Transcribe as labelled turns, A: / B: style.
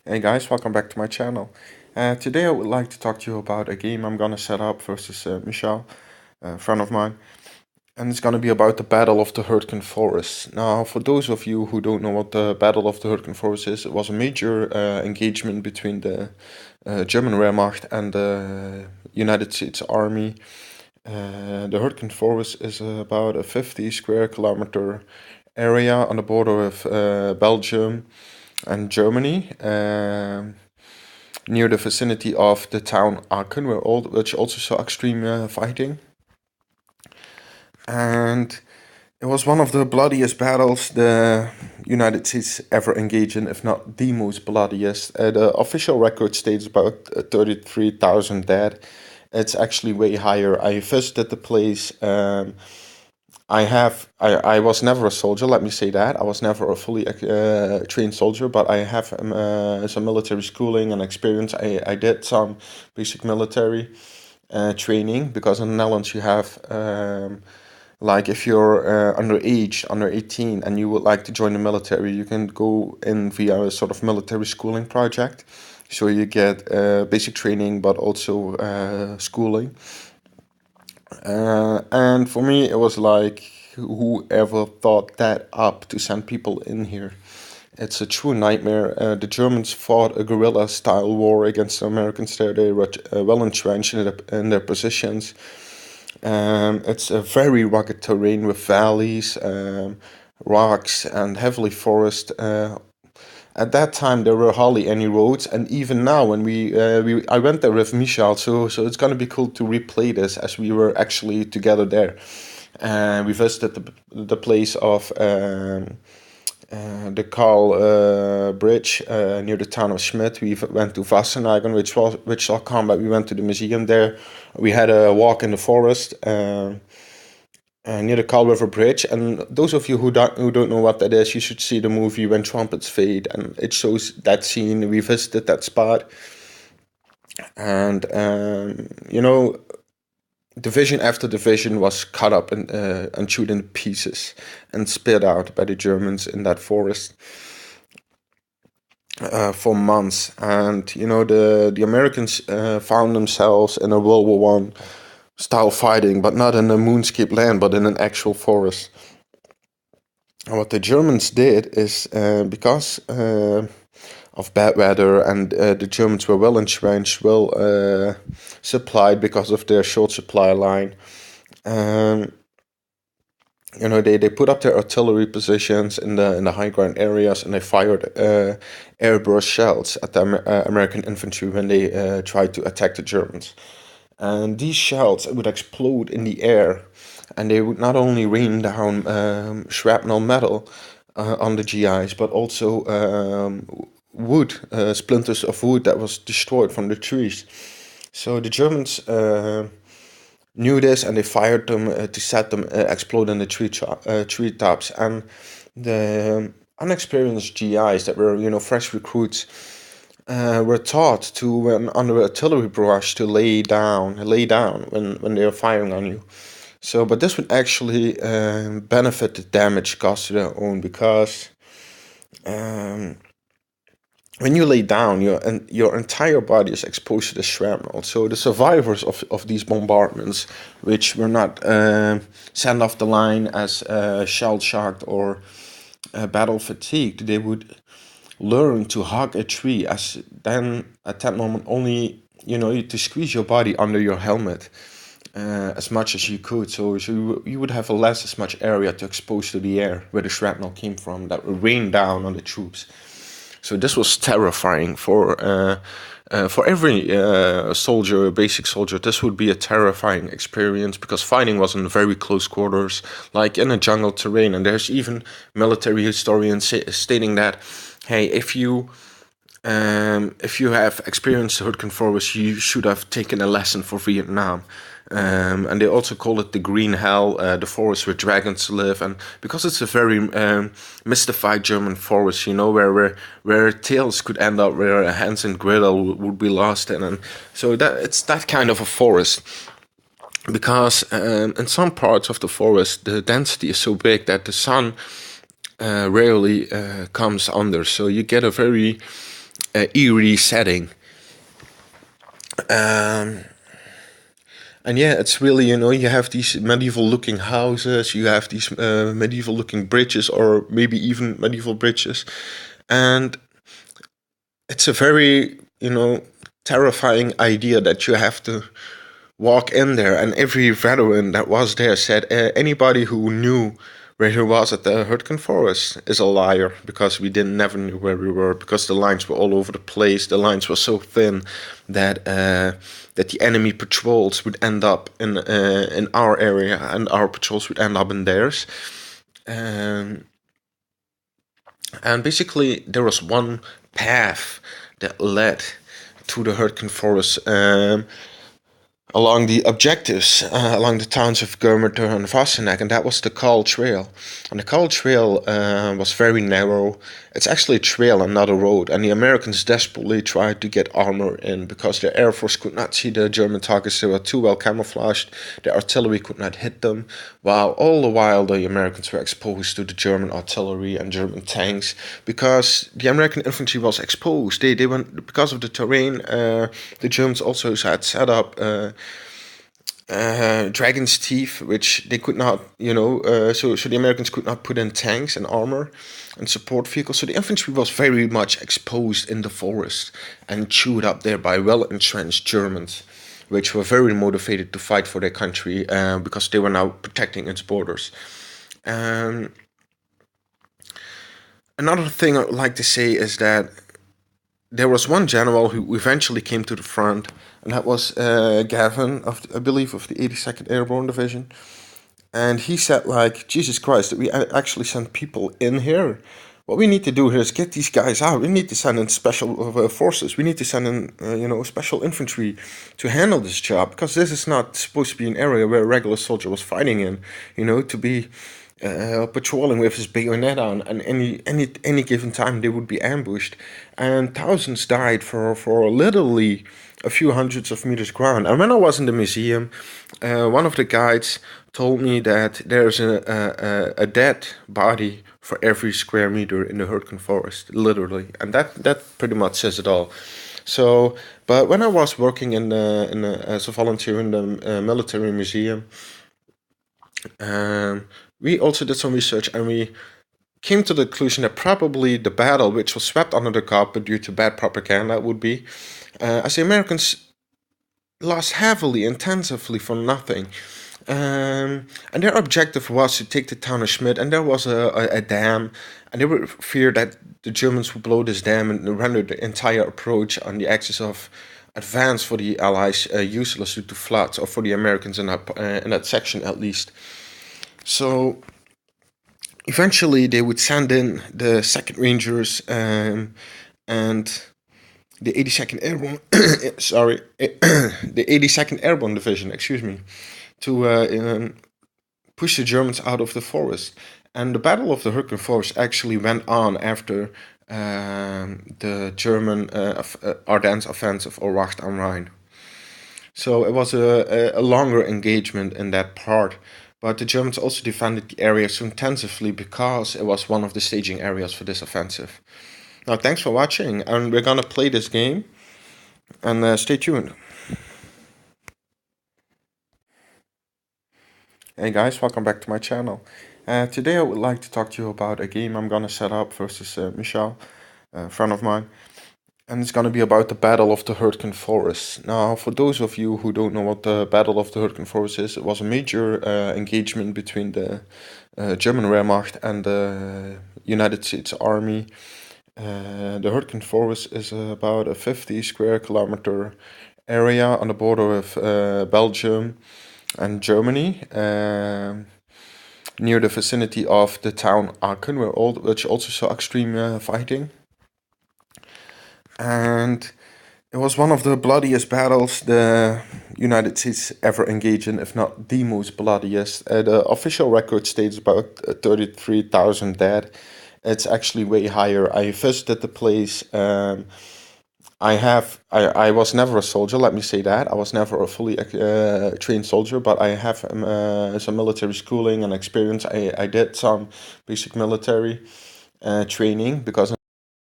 A: Hey guys, welcome back to my channel. Today I would like to talk to you about a game I'm gonna set up versus Michel, a friend of mine, and it's gonna be about the Battle of the Hurtgen Forest. Now, for those of you who don't know what the Battle of the Hurtgen Forest is, it was a major engagement between the German Wehrmacht and the United States Army. The Hurtgen Forest is about a 50 square kilometer area on the border of Belgium and Germany, near the vicinity of the town Aachen, which also saw extreme fighting. And it was one of the bloodiest battles the United States ever engaged in, if not the most bloodiest. The official record states about 33,000 dead. It's actually way higher. I visited the place. I was never a soldier, let me say that. I was never a fully trained soldier, but I have some military schooling and experience. I did some basic military training because in the Netherlands you have, like, if you're underage, under 18, and you would like to join the military, you can go in via a sort of military schooling project. So you get basic training, but also schooling. And for me, it was like, whoever thought that up to send people in here? It's a true nightmare. The Germans fought a guerrilla-style war against the Americans there. They were well entrenched in their positions. It's a very rugged terrain with valleys, rocks, and heavily forest. At that time, there were hardly any roads, and even now, when I went there with Michel, so it's gonna be cool to replay this as we were actually together there. We visited the place of the Karl Bridge near the town of Schmidt. We went to Wassenagen, which I'll come back. We went to the museum there. We had a walk in the forest. Near the Karl River Bridge. And those of you who don't know what that is, you should see the movie When Trumpets Fade, and it shows that scene. We visited that spot, and division after division was cut up and chewed in pieces and spit out by the Germans in that forest for months. And the Americans found themselves in a World War One style fighting, but not in a moonscape land, but in an actual forest. And what the Germans did is, because of bad weather, and the Germans were well entrenched, well supplied because of their short supply line. They put up their artillery positions in the high ground areas, and they fired airburst shells at the American infantry when they tried to attack the Germans. And these shells would explode in the air, and they would not only rain down shrapnel metal on the GIs, but also wood, splinters of wood that was destroyed from the trees. So the Germans knew this, and they fired them to set them explode in the treetops. And the unexperienced GIs that were, fresh recruits, were taught to, when under artillery barrage, to lay down when they are firing on you. So, but this would actually benefit the damage caused to their own, because when you lay down, your entire body is exposed to the shrapnel. So the survivors of these bombardments, which were not sent off the line as shell shocked or battle fatigued, they would learn to hug a tree, as then at that moment only to squeeze your body under your helmet as much as you could, so you would have as much area to expose to the air where the shrapnel came from, that would rain down on the troops. So this was terrifying for every soldier, basic soldier. This would be a terrifying experience, because fighting was in very close quarters, like in a jungle terrain. And there's even military historians stating that, hey, if you have experienced the Hurtgen Forest, you should have taken a lesson for Vietnam. And they also call it the Green Hell, the forest where dragons live, and because it's a very mystified German forest, where tails could end up, where Hans and Gretel would be lost in, and so it's that kind of a forest. Because in some parts of the forest, the density is so big that the sun rarely comes under, so you get a very eerie setting. Um, and yeah, it's really, you have these medieval looking houses, you have these medieval looking bridges, or maybe even medieval bridges. And it's a very, terrifying idea that you have to walk in there. And every veteran that was there said anybody who knew where he was at the Hurtgen forest is a liar, because we didn't never knew where we were, because the lines were all over the place. The lines were so thin that that the enemy patrols would end up in our area, and our patrols would end up in theirs. Um, and basically, there was one path that led to the Hurtgen forest. Along the objectives, along the towns of Germerter and Vassenack, and that was the Kahl Trail. And the Kahl Trail was very narrow. It's actually a trail and not a road, and the Americans desperately tried to get armor in because their air force could not see the German targets. They were too well camouflaged. The artillery could not hit them, while all the while the Americans were exposed to the German artillery and German tanks, because the American infantry was exposed. They went because of the terrain. The Germans also had set up Dragon's Teeth, which they could not, so the Americans could not put in tanks and armor and support vehicles. So the infantry was very much exposed in the forest and chewed up there by well entrenched Germans, which were very motivated to fight for their country because they were now protecting its borders. Another thing I would like to say is that there was one general who eventually came to the front, and that was Gavin, I believe, of the 82nd Airborne Division. And he said, like, Jesus Christ, that we actually sent people in here. What we need to do here is get these guys out. We need to send in special forces. We need to send in, special infantry to handle this job, because this is not supposed to be an area where a regular soldier was fighting in, to be patrolling with his bayonet on, and any given time they would be ambushed, and thousands died for literally a few hundreds of meters ground. And when I was in the museum, one of the guides told me that there's a dead body for every square meter in the Hurtgen forest, literally, and that pretty much says it all. So, but when I was working as a volunteer in the military museum, we also did some research, and we came to the conclusion that probably the battle, which was swept under the carpet due to bad propaganda, would be as the Americans lost heavily, intensively for nothing. And their objective was to take the town of Schmidt, and there was a dam, and they were feared that the Germans would blow this dam and render the entire approach on the axis of advance for the Allies useless due to floods, or for the Americans in that section at least. So eventually they would send in the 2nd Rangers and the 82nd Airborne, sorry, the 82nd Airborne Division, excuse me, to push the Germans out of the forest. And the Battle of the Hurtgen Forest actually went on after the German Ardennes offensive, or Wacht am Rhein. So it was a longer engagement in that part. But the Germans also defended the area so intensively because it was one of the staging areas for this offensive. Now, thanks for watching, and we're gonna play this game, and stay tuned. Hey guys, welcome back to my channel. Today I would like to talk to you about a game I'm gonna set up versus Michel, a friend of mine. And it's gonna be about the Battle of the Hurtgen Forest. Now, for those of you who don't know what the Battle of the Hurtgen Forest is, it was a major engagement between the German Wehrmacht and the United States Army. The Hurtgen Forest is about a 50 square kilometer area on the border of Belgium and Germany, near the vicinity of the town Aachen, which also saw extreme fighting. And it was one of the bloodiest battles the United States ever engaged in, if not the most bloodiest. The official record states about 33,000 dead. It's actually way higher. I visited the place. I was never a soldier, let me say that. I was never a fully trained soldier, but I have some military schooling and experience. I did some basic military training, because